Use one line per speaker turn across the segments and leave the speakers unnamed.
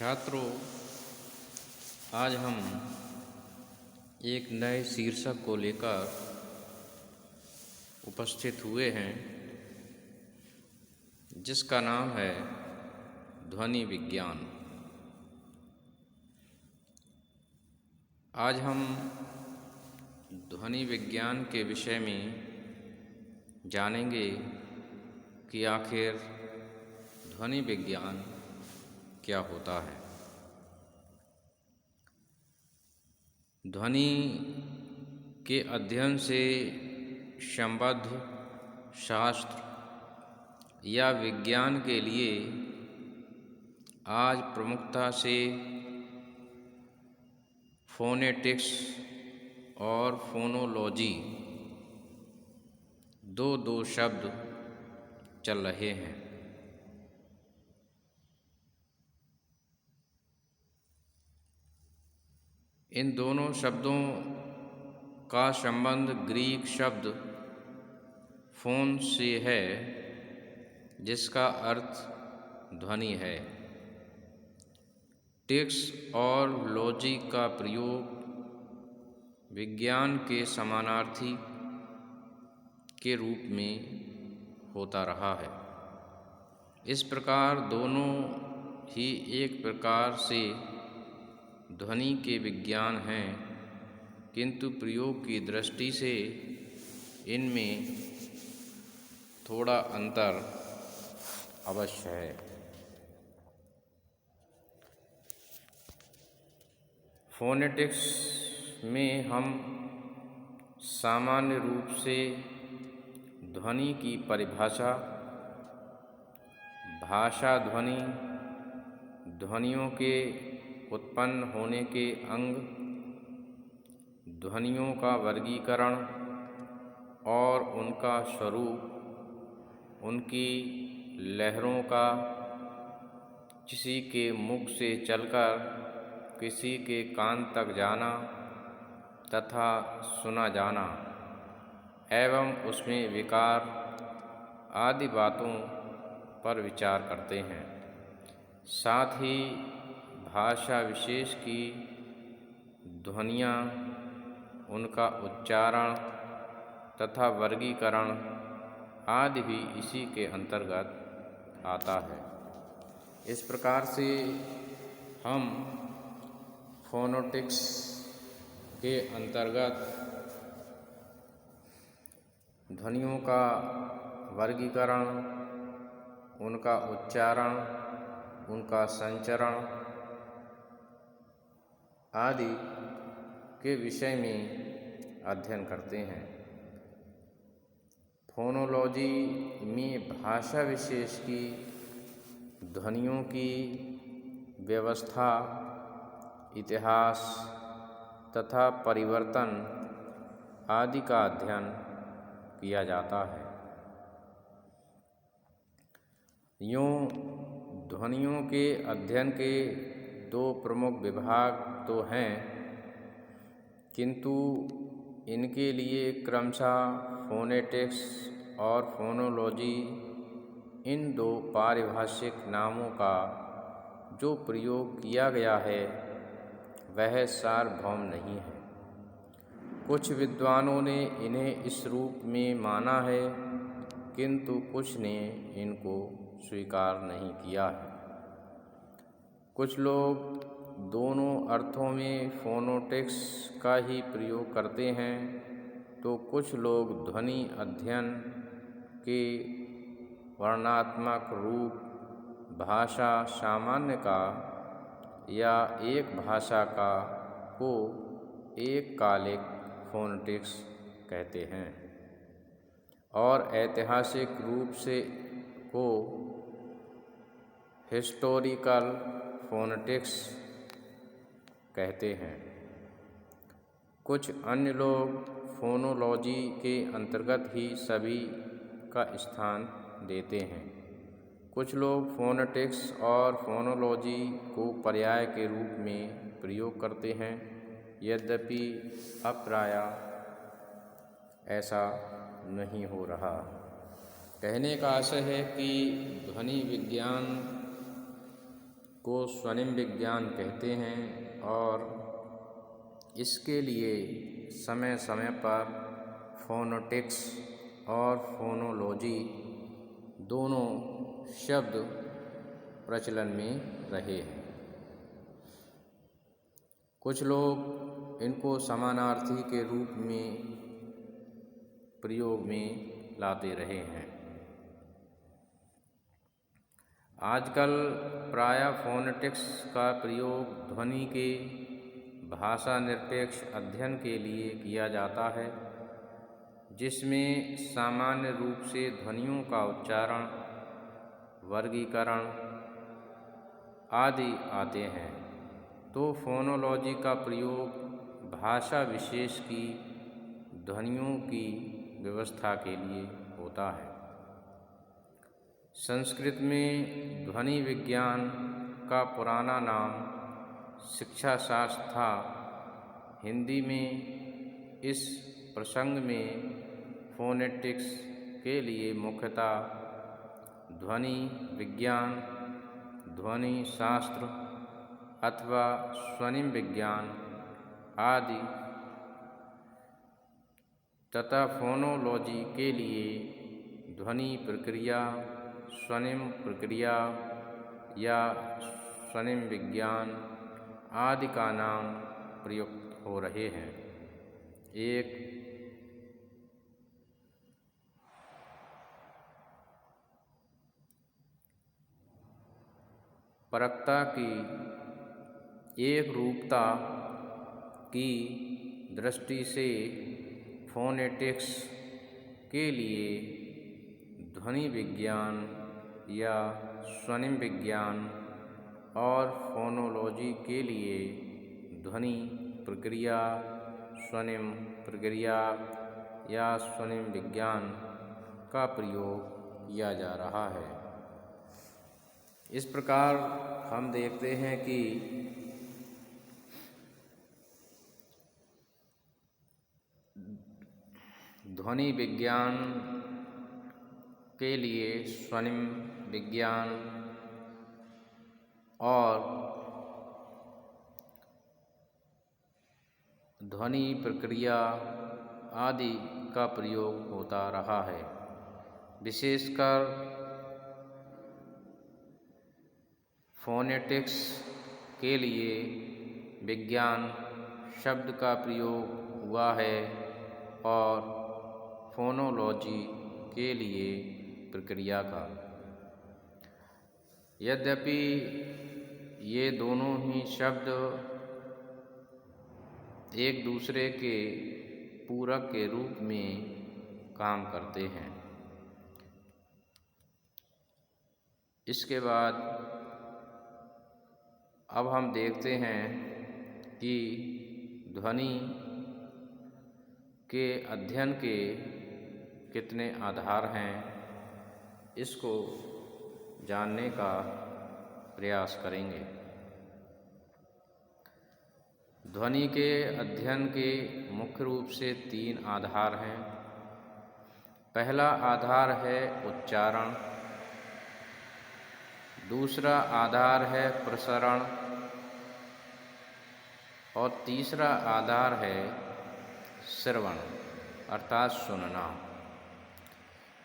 छात्रों, आज हम एक नए शीर्षक को लेकर उपस्थित हुए हैं, जिसका नाम है ध्वनि विज्ञान। आज हम ध्वनि विज्ञान के विषय में जानेंगे कि आखिर ध्वनि विज्ञान क्या होता है। ध्वनि के अध्ययन से संबद्ध शास्त्र या विज्ञान के लिए आज प्रमुखता से फोनेटिक्स और फोनोलॉजी दो शब्द चल रहे हैं। इन दोनों शब्दों का संबंध ग्रीक शब्द फोन से है, जिसका अर्थ ध्वनि है। टिक्स और लॉजी का प्रयोग विज्ञान के समानार्थी के रूप में होता रहा है। इस प्रकार दोनों ही एक प्रकार से ध्वनि के विज्ञान हैं, किंतु प्रयोग की दृष्टि से इनमें थोड़ा अंतर अवश्य है। फोनेटिक्स में हम सामान्य रूप से ध्वनि की परिभाषा, भाषा ध्वनि, ध्वनियों के उत्पन्न होने के अंग, ध्वनियों का वर्गीकरण और उनका स्वरूप, उनकी लहरों का किसी के मुख से चलकर किसी के कान तक जाना तथा सुना जाना एवं उसमें विकार आदि बातों पर विचार करते हैं। साथ ही भाषा विशेष की ध्वनियाँ, उनका उच्चारण तथा वर्गीकरण आदि भी इसी के अंतर्गत आता है। इस प्रकार से हम फोनेटिक्स के अंतर्गत ध्वनियों का वर्गीकरण, उनका उच्चारण, उनका संचरण आदि के विषय में अध्ययन करते हैं। फोनोलॉजी में भाषा विशेष की ध्वनियों की व्यवस्था, इतिहास तथा परिवर्तन आदि का अध्ययन किया जाता है। यूँ ध्वनियों के अध्ययन के दो प्रमुख विभाग तो हैं, किंतु इनके लिए क्रमशः फोनेटिक्स और फोनोलॉजी इन दो पारिभाषिक नामों का जो प्रयोग किया गया है वह सार्वभौम नहीं है। कुछ विद्वानों ने इन्हें इस रूप में माना है, किंतु कुछ ने इनको स्वीकार नहीं किया है। कुछ लोग दोनों अर्थों में फोनेटिक्स का ही प्रयोग करते हैं, तो कुछ लोग ध्वनि अध्ययन के वर्णनात्मक रूप, भाषा सामान्य का या एक भाषा का को एककालिक फोनेटिक्स कहते हैं और ऐतिहासिक रूप से को हिस्टोरिकल फोनेटिक्स कहते हैं। कुछ अन्य लोग फोनोलॉजी के अंतर्गत ही सभी का स्थान देते हैं। कुछ लोग फोनेटिक्स और फोनोलॉजी को पर्याय के रूप में प्रयोग करते हैं, यद्यपि अब प्रायः ऐसा नहीं हो रहा। कहने का आशय है कि ध्वनि विज्ञान को स्वनिम विज्ञान कहते हैं और इसके लिए समय समय पर फोनेटिक्स और फोनोलॉजी दोनों शब्द प्रचलन में रहे हैं। कुछ लोग इनको समानार्थी के रूप में प्रयोग में लाते रहे हैं। आजकल प्रायः फोनेटिक्स का प्रयोग ध्वनि के भाषा निरपेक्ष अध्ययन के लिए किया जाता है, जिसमें सामान्य रूप से ध्वनियों का उच्चारण, वर्गीकरण आदि आते हैं, तो फोनोलॉजी का प्रयोग भाषा विशेष की ध्वनियों की व्यवस्था के लिए होता है। संस्कृत में ध्वनि विज्ञान का पुराना नाम शिक्षा शास्त्र था। हिंदी में इस प्रसंग में फोनेटिक्स के लिए मुख्यतः ध्वनि विज्ञान, ध्वनि शास्त्र अथवा स्वनिम विज्ञान आदि तथा फोनोलॉजी के लिए ध्वनि प्रक्रिया, स्वनिम प्रक्रिया या स्वनिम विज्ञान आदि का नाम प्रयुक्त हो रहे हैं। एक परकता की एक रूपता की दृष्टि से फोनेटिक्स के लिए ध्वनि विज्ञान या स्वनिम विज्ञान और फोनोलॉजी के लिए ध्वनि प्रक्रिया, स्वनिम प्रक्रिया या स्वनिम विज्ञान का प्रयोग किया जा रहा है। इस प्रकार हम देखते हैं कि ध्वनि विज्ञान के लिए स्वनिम विज्ञान और ध्वनि प्रक्रिया आदि का प्रयोग होता रहा है। विशेषकर फोनेटिक्स के लिए विज्ञान शब्द का प्रयोग हुआ है और फोनोलॉजी के लिए प्रक्रिया का। यद्यपि ये दोनों ही शब्द एक दूसरे के पूरक के रूप में काम करते हैं। इसके बाद अब हम देखते हैं कि ध्वनि के अध्ययन के कितने आधार हैं, इसको जानने का प्रयास करेंगे। ध्वनि के अध्ययन के मुख्य रूप से 3 आधार हैं। पहला आधार है उच्चारण, दूसरा आधार है प्रसरण और तीसरा आधार है श्रवण अर्थात सुनना।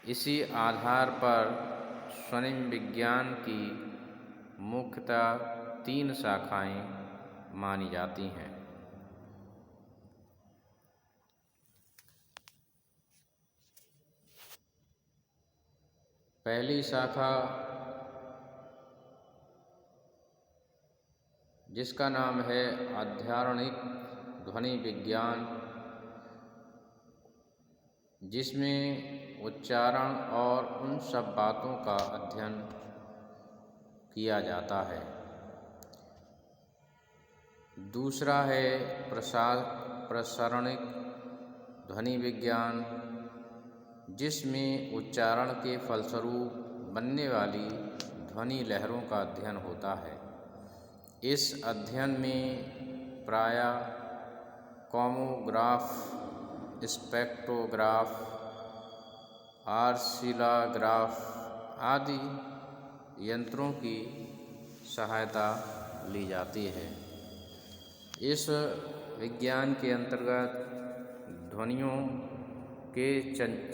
इसी आधार पर स्वनिम विज्ञान की मुख्यतः 3 शाखाएं मानी जाती हैं। पहली शाखा जिसका नाम है आध्यात्मिक ध्वनि विज्ञान, जिसमें उच्चारण और उन सब बातों का अध्ययन किया जाता है। दूसरा है प्रसारणिक ध्वनि विज्ञान, जिसमें उच्चारण के फलस्वरूप बनने वाली ध्वनि लहरों का अध्ययन होता है। इस अध्ययन में प्रायः कॉमोग्राफ, स्पेक्ट्रोग्राफ, ऑसिलोग्राफ आदि यंत्रों की सहायता ली जाती है। इस विज्ञान के अंतर्गत ध्वनियों के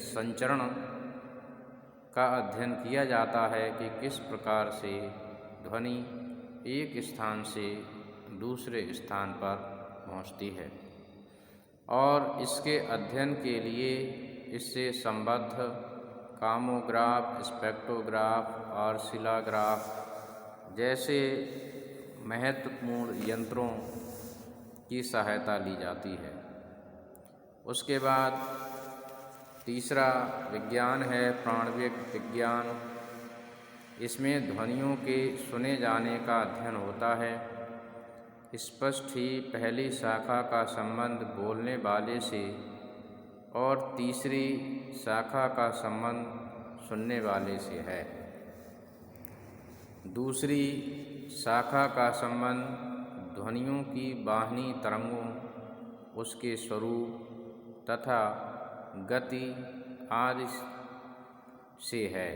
संचरण का अध्ययन किया जाता है कि किस प्रकार से ध्वनि एक स्थान से दूसरे स्थान पर पहुंचती है, और इसके अध्ययन के लिए इससे संबद्ध कामोग्राफ, स्पेक्ट्रोग्राफ और शिलाग्राफ जैसे महत्वपूर्ण यंत्रों की सहायता ली जाती है। उसके बाद तीसरा विज्ञान है प्राणविक विज्ञान। इसमें ध्वनियों के सुने जाने का अध्ययन होता है। स्पष्ट ही पहली शाखा का संबंध बोलने वाले से और तीसरी शाखा का संबंध सुनने वाले से है। दूसरी शाखा का संबंध ध्वनियों की वाहिनी तरंगों, उसके स्वरूप तथा गति आदि से है,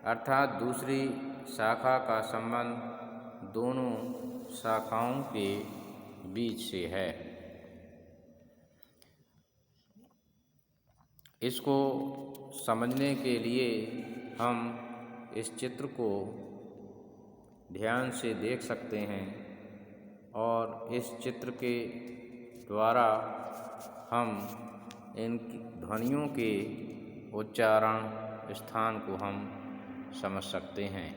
अर्थात दूसरी शाखा का संबंध दोनों शाखाओं के बीच से है। इसको समझने के लिए हम इस चित्र को ध्यान से देख सकते हैं, और इस चित्र के द्वारा हम इन ध्वनियों के उच्चारण स्थान को हम समझ सकते हैं।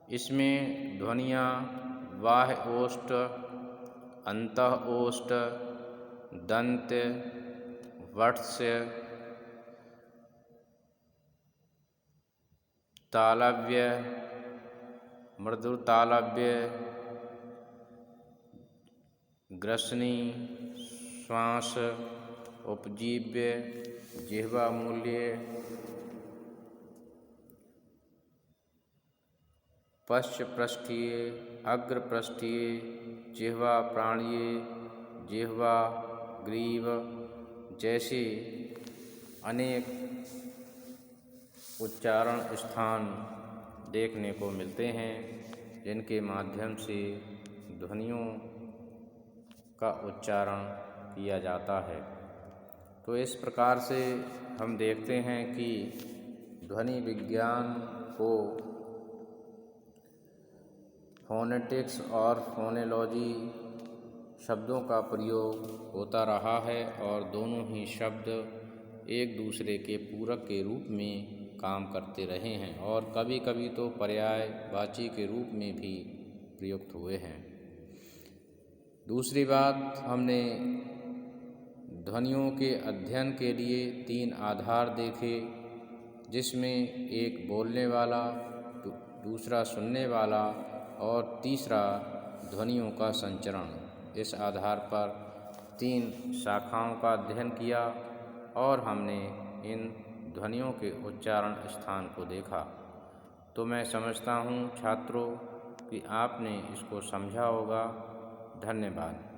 इसमें ध्वनियाँ बाह्य ओष्ठ, अंतः ओष्ठ, दंत, वत्स्य, तालव्य, मृदु तालव्य, ग्रसनी, श्वास, उपजीव्य, जिह्वा मूल्य, पश्चपृष्ठीय, अग्रपृष्ठीय, जिह्वा प्राणीय, जिह्वा ग्रीव जैसे अनेक उच्चारण स्थान देखने को मिलते हैं, जिनके माध्यम से ध्वनियों का उच्चारण किया जाता है। तो इस प्रकार से हम देखते हैं कि ध्वनि विज्ञान को फोनेटिक्स और फोनोलॉजी शब्दों का प्रयोग होता रहा है, और दोनों ही शब्द एक दूसरे के पूरक के रूप में काम करते रहे हैं, और कभी कभी तो पर्यायवाची के रूप में भी प्रयुक्त हुए हैं। दूसरी बात, हमने ध्वनियों के अध्ययन के लिए 3 आधार देखे, जिसमें एक बोलने वाला, दूसरा सुनने वाला और तीसरा ध्वनियों का संचरण। इस आधार पर 3 शाखाओं का अध्ययन किया और हमने इन ध्वनियों के उच्चारण स्थान को देखा। तो मैं समझता हूँ छात्रों कि आपने इसको समझा होगा। धन्यवाद।